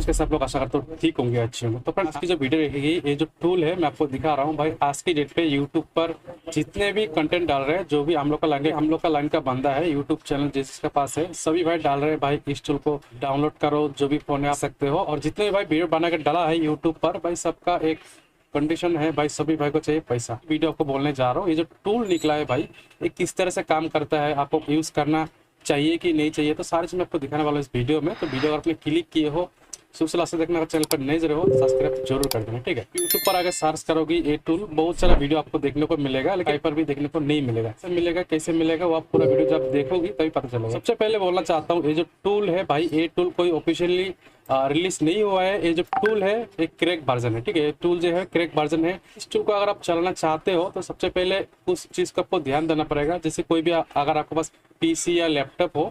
Friends, कैसे आप लोग आशा करते हो ठीक होंगे, अच्छे होंगे। तो फ्रेंड्स, आज की जो वीडियो रहेगी, ये जो टूल है मैं आपको दिखा रहा हूँ भाई। आज की डेट पे यूट्यूब पर जितने भी कंटेंट डाल रहे हैं, जो भी हम लोग का लाइन का बंदा है, यूट्यूब चैनल जिसके पास है, सभी भाई डाल रहे हैं भाई इस टूल को डाउनलोड करो, जो भी फोन में आ सकते हो। और जितने भी भाई वीडियो बना के डाला है यूट्यूब पर भाई, सबका एक कंडीशन है भाई, सभी भाई को चाहिए पैसा। वीडियो आपको बोलने जा रहा हूँ, ये जो टूल निकला है भाई, ये किस तरह से काम करता है, आपको यूज़ करना चाहिए कि नहीं चाहिए, तो सारी चीज़ मैं आपको दिखाने वाला हूँ इस वीडियो में। तो वीडियो अगर आपने क्लिक किए हो, शुरू से लास्ट तक देखना, अगर चैनल पर नए जरूर हो सब्सक्राइब जरूर कर देना, ठीक है। यूट्यूब पर अगर सर्च करोगे ये टूल, बहुत सारा वीडियो आपको देखने को मिलेगा, लेकिन पर भी देखने को नहीं मिलेगा। कैसे मिलेगा, कैसे मिलेगा, वो आप पूरा वीडियो जब देखोगी तभी पता चलेगा। सबसे पहले बोलना चाहता हूँ, ये जो टूल है भाई, ये टूल कोई ऑफिशियली रिलीज नहीं हुआ है। ये जो टूल है एक क्रैक वर्जन है, ठीक है। ये टूल जो है क्रैक वर्जन है। इस टूल को अगर आप चलाना चाहते हो तो सबसे पहले उस चीज़ का आपको ध्यान देना पड़ेगा। जैसे कोई भी अगर आपके पास पीसी या लैपटॉप हो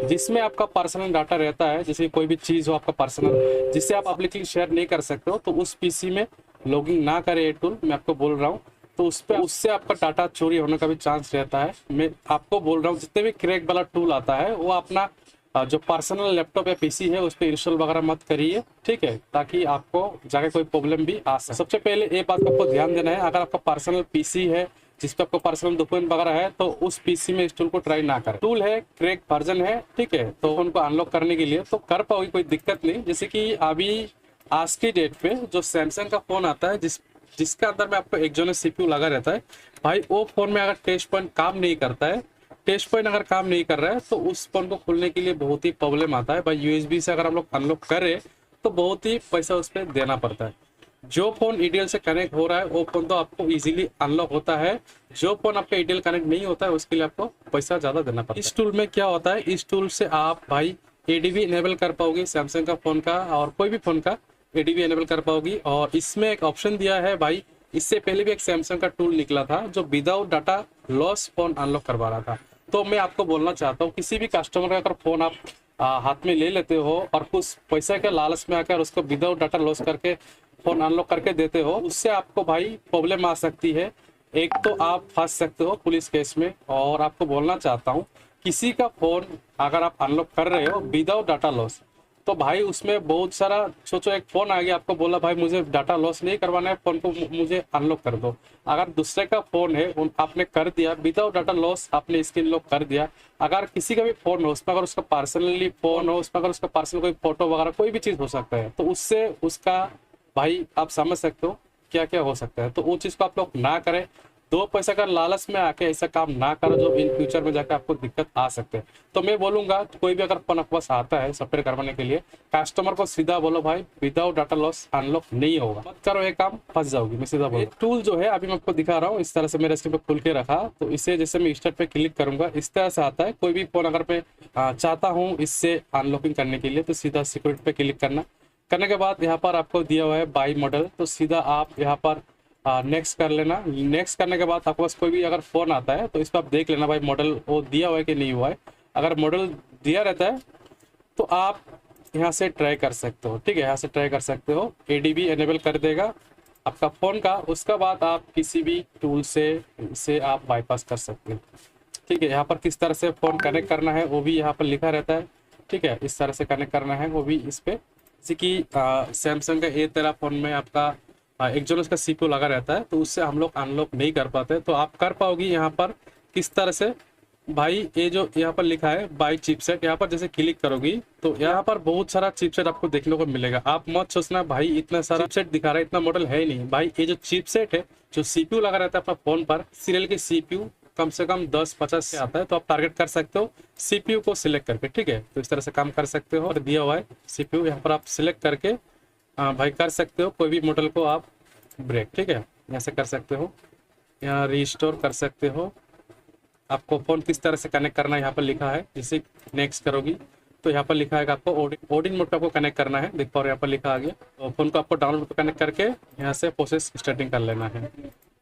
जिसमें आपका पर्सनल डाटा रहता है, जैसे कोई भी चीज़ हो आपका पर्सनल जिससे आप पब्लिकली शेयर नहीं कर सकते हो, तो उस पीसी में लॉगिंग ना करे ये टूल, मैं आपको बोल रहा हूँ। तो उससे आपका डाटा चोरी होने का भी चांस रहता है। मैं आपको बोल रहा हूँ, जितने भी क्रैक वाला टूल आता है वो अपना जो पर्सनल लैपटॉप या पीसी है उस पर इंस्टॉल वगैरह मत करिए, ठीक है, ताकि आपको जाके कोई प्रॉब्लम भी आ सके। सबसे पहले ये बात को आपको ध्यान देना है, अगर आपका पर्सनल पीसी है जिस पे आपको पर्सनल डॉक्यूमेंट वगैरह है, तो उस पीसी में इस टूल को ट्राई ना करें। टूल है क्रैक वर्जन है, ठीक है। तो उनको अनलॉक करने के लिए तो कर पाओगे, कोई दिक्कत नहीं। जैसे कि अभी आज की डेट पे जो सैमसंग का फोन आता है, जिसके अंदर में आपको एक्सोनस सीपीयू लगा रहता है भाई, वो फोन में अगर टेस्ट पॉइंट काम नहीं करता है, टेस्ट पॉइंट अगर काम नहीं कर रहा है, तो उस फोन को खोलने के लिए बहुत ही प्रॉब्लम आता है भाई। यूएसबी से अगर हम लोग अनलॉक करें तो बहुत ही पैसा उस पर देना पड़ता है। जो फोन ईडीएल से कनेक्ट हो रहा है वो फोन तो आपको इजीली अनलॉक होता है। जो फोन आपका ईडीएल कनेक्ट नहीं होता है उसके लिए आपको पैसा ज्यादा देना पड़ता है। इस टूल में क्या होता है, इस टूल से आप भाई एडीबी इनेबल कर पाओगे, सैमसंग का फोन का और कोई भी फोन का एडीबी इनेबल कर पाओगी। और इसमें एक ऑप्शन दिया है भाई, इससे पहले भी एक सैमसंग का टूल निकला था जो without data loss phone unlock करवा रहा था। तो मैं आपको बोलना चाहता हूँ, किसी भी कस्टमर का अगर फोन आप हाथ में ले लेते हो और कुछ पैसे के लालच में आकर उसको विदाउट डाटा लॉस करके फोन अनलॉक करके देते हो, उससे आपको भाई प्रॉब्लम आ सकती है। एक तो आप फंस सकते हो पुलिस केस में, और आपको बोलना चाहता हूँ, किसी का फोन अगर आप अनलॉक कर रहे हो विदाउट डाटा लॉस, तो भाई उसमें बहुत सारा, सोचो एक फोन आ गया, आपको बोला भाई मुझे डाटा लॉस नहीं करवाना है, फोन को मुझे अनलॉक कर दो। अगर दूसरे का फोन है आपने कर दिया विदाउट डाटा लॉस, आपने स्क्रीन लॉक कर दिया। अगर किसी का भी फोन हो उसमें अगर उसका पर्सनली फोन हो, उसमें अगर उसका पर्सनल कोई फोटो वगैरह कोई भी चीज़ हो सकता है, तो उससे उसका भाई आप समझ सकते हो क्या क्या हो सकता है। तो वो चीज़ को आप लोग ना करें, दो पैसा का लालच में आके ऐसा काम ना करो जो इन फ्यूचर में जाकर आपको दिक्कत आ सकते हैं। तो मैं बोलूंगा, कोई भी अगर फोन आपके पास आता है सॉफ्टवेयर करवाने के लिए, कस्टमर को सीधा बोलो भाई विदाउट डाटा लॉस अनलॉक नहीं होगा, मत करो ये काम, फंस जाओगी। मैं सीधा बोलूँ, टूल जो है अभी मैं आपको दिखा रहा हूँ, इस तरह से मेरे स्क्रीन पे खुल के रखा, तो इसे जैसे मैं स्टार्ट पे क्लिक करूंगा इस तरह से आता है। कोई भी फोन अगर मैं चाहता हूँ इससे अनलॉकिंग करने के लिए, तो सीधा सिक्योरिटी पे क्लिक करने के बाद यहाँ पर आपको दिया हुआ है बाई मॉडल, तो सीधा आप यहाँ पर नेक्स्ट कर लेना। नेक्स्ट करने के बाद आपके पास कोई भी अगर फोन आता है तो इस पर आप देख लेना भाई मॉडल वो दिया हुआ है कि नहीं हुआ है। अगर मॉडल दिया रहता है तो आप यहाँ से ट्राई कर सकते हो, ठीक है, यहाँ से ट्राई कर सकते हो। एडीबी एनेबल कर देगा आपका फ़ोन का, उसका बाद आप किसी भी टूल से इसे आप बाईपास कर सकते हो, ठीक है। यहाँ पर किस तरह से फ़ोन कनेक्ट करना है वो भी यहाँ पर लिखा रहता है, ठीक है। इस तरह से कनेक्ट करना है वो भी इस पर, जैसे कि सैमसंग का ए तेरा फ़ोन में आपका एक जो उसका सीपीयू लगा रहता है, तो उससे हम लोग अनलॉक नहीं कर पाते। तो आप कर पाओगी यहाँ पर किस तरह से भाई, ये जो यहाँ पर लिखा है बाई चिपसेट, यहाँ पर जैसे क्लिक करोगी तो यहाँ पर बहुत सारा चिपसेट आपको देखने को मिलेगा। आप मत सोचना भाई इतना सारा चिपसेट दिखा रहा है, इतना मॉडल है ही नहीं भाई। ये जो चिपसेट है, जो सीपीयू लगा रहता है अपना फोन पर, सीरियल के सीपीयू कम से कम 10-50 से आता है, तो आप टारगेट कर सकते हो सीपीयू को सिलेक्ट करके, ठीक है। तो इस तरह से काम कर सकते हो। और दिया हुआ है सीपीयू, यहाँ पर आप सिलेक्ट करके भाई कर सकते हो कोई भी मॉडल को आप ब्रेक, ठीक है, ऐसे कर सकते हो। यहाँ रिस्टोर कर सकते हो। आपको फ़ोन किस तरह से कनेक्ट करना है यहाँ पर लिखा है, जैसे नेक्स्ट करोगी तो यहाँ पर लिखा है कि आपको ओडिन मोड पे आपको कनेक्ट करना है, देख पा रहे हो यहाँ पर लिखा आ गया। तो फ़ोन को आपको डाउनलोड पे कनेक्ट करके यहाँ से प्रोसेस स्टार्टिंग कर लेना है।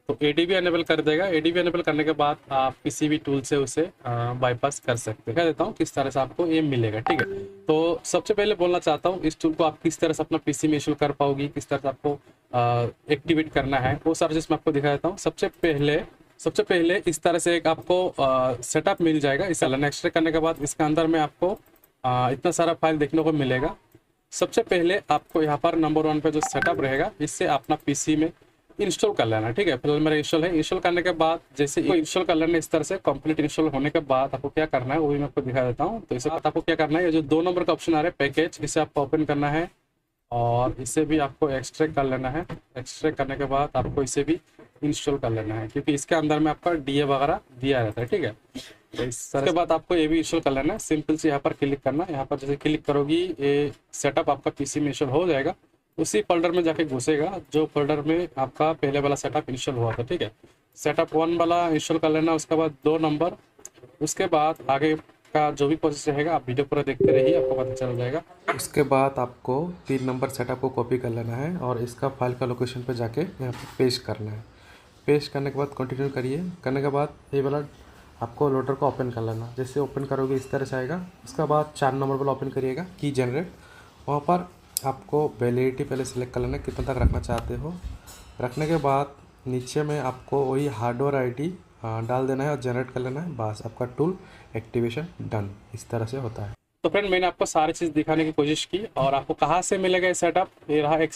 तो एडीबी एनेबल कर देगा। एडीबी एनेबल करने के बाद आप किसी भी टूल से उसे बाईपास कर सकते हैं। कह देता हूँ किस तरह से आपको ये मिलेगा, ठीक है। तो सबसे पहले बोलना चाहता हूँ, इस टूल को आप किस तरह से अपना पीसी में इंस्टॉल कर पाओगी, किस तरह से आपको एक्टिवेट करना है, वो सारा चीज़ मैं आपको दिखा देता हूँ। सबसे पहले इस तरह से एक आपको सेटअप मिल जाएगा। इसे नेक्स्ट करने के बाद इसके अंदर में आपको इतना सारा फाइल देखने को मिलेगा। सबसे पहले आपको यहाँ पर नंबर 1 पे जो सेटअप रहेगा इससे अपना पीसी में इंस्टॉल कर लेना है। ठीक है, फिलहाल मेरा इंस्टॉल है। इंस्टॉल करने के बाद जैसे इंस्टॉल कर लेना इस तरह से कंप्लीट इंस्टॉल होने के बाद आपको क्या करना है वो भी मैं आपको दिखा देता हूँ। तो इसे आपको क्या करना है, ये जो 2 नंबर का ऑप्शन आ रहा है पैकेज, इसे आपको ओपन करना है और इसे भी आपको एक्सट्रैक्ट कर लेना है। एक्सट्रैक्ट करने के बाद आपको इसे भी इंस्टॉल कर लेना है क्योंकि इसके अंदर में आपका डीए वगैरह दिया रहता है। ठीक है, तो इसके बाद आपको ये भी इंस्टॉल कर लेना है। सिंपल से यहाँ पर क्लिक करना है। यहाँ पर जैसे क्लिक करोगी ये सेटअप आपका पीसी में इंस्टॉल हो जाएगा। उसी फोल्डर में जाके घुसेगा जो फोल्डर में आपका पहले वाला सेटअप इंस्टॉल हुआ था। ठीक है, सेटअप 1 वाला इंस्टॉल कर लेना, उसके बाद 2 नंबर, उसके बाद आगे का जो भी प्रोसेस रहेगा आप वीडियो पूरा देखते रहिए, आपको पता चल जाएगा। उसके बाद आपको 3 नंबर सेटअप को कॉपी कर लेना है और इसका फाइल का लोकेशन पे जाके यहाँ पे पेस्ट करना है। पेस्ट करने के बाद कंटिन्यू करिए। करने के बाद ये वाला आपको लोडर को ओपन कर लेना। जैसे ओपन करोगे इस तरह से आएगा। उसके बाद 4 नंबर वाला ओपन करिएगा की जनरेट। वहाँ पर आपको वैलिडिटी पहले सेलेक्ट कर लेना कितना तक रखना चाहते हो। रखने के बाद नीचे में आपको वही हार्डवेयर आईडी डाल देना है और जनरेट कर लेना है। बस आपका टूल एक्टिवेशन डन। इस तरह से होता है। तो फ्रेंड मैंने आपको सारी चीज़ दिखाने की कोशिश की और आपको कहाँ से मिलेगा ये सेटअप, ये रहा एक।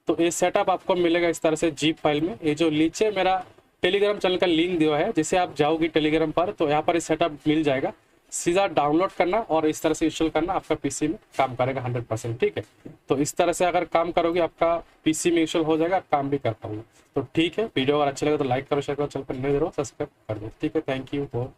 तो ये सेटअप आपको मिलेगा इस तरह से जीप फाइल में। ये जो नीचे मेरा टेलीग्राम चैनल का लिंक दिया है, जैसे आप जाओगी टेलीग्राम पर तो यहाँ पर ये सेटअप मिल जाएगा। सीधा डाउनलोड करना और इस तरह से इंस्टॉल करना, आपका पीसी में काम करेगा 100%। ठीक है, तो इस तरह से अगर काम करोगे आपका पीसी में इंस्टॉल हो जाएगा, काम भी कर पाओगे। तो ठीक है, वीडियो अगर अच्छा लगे तो लाइक करो, शेयर करो, चैनल पर नए रहो सब्सक्राइब कर दो। ठीक है, थैंक यू फॉर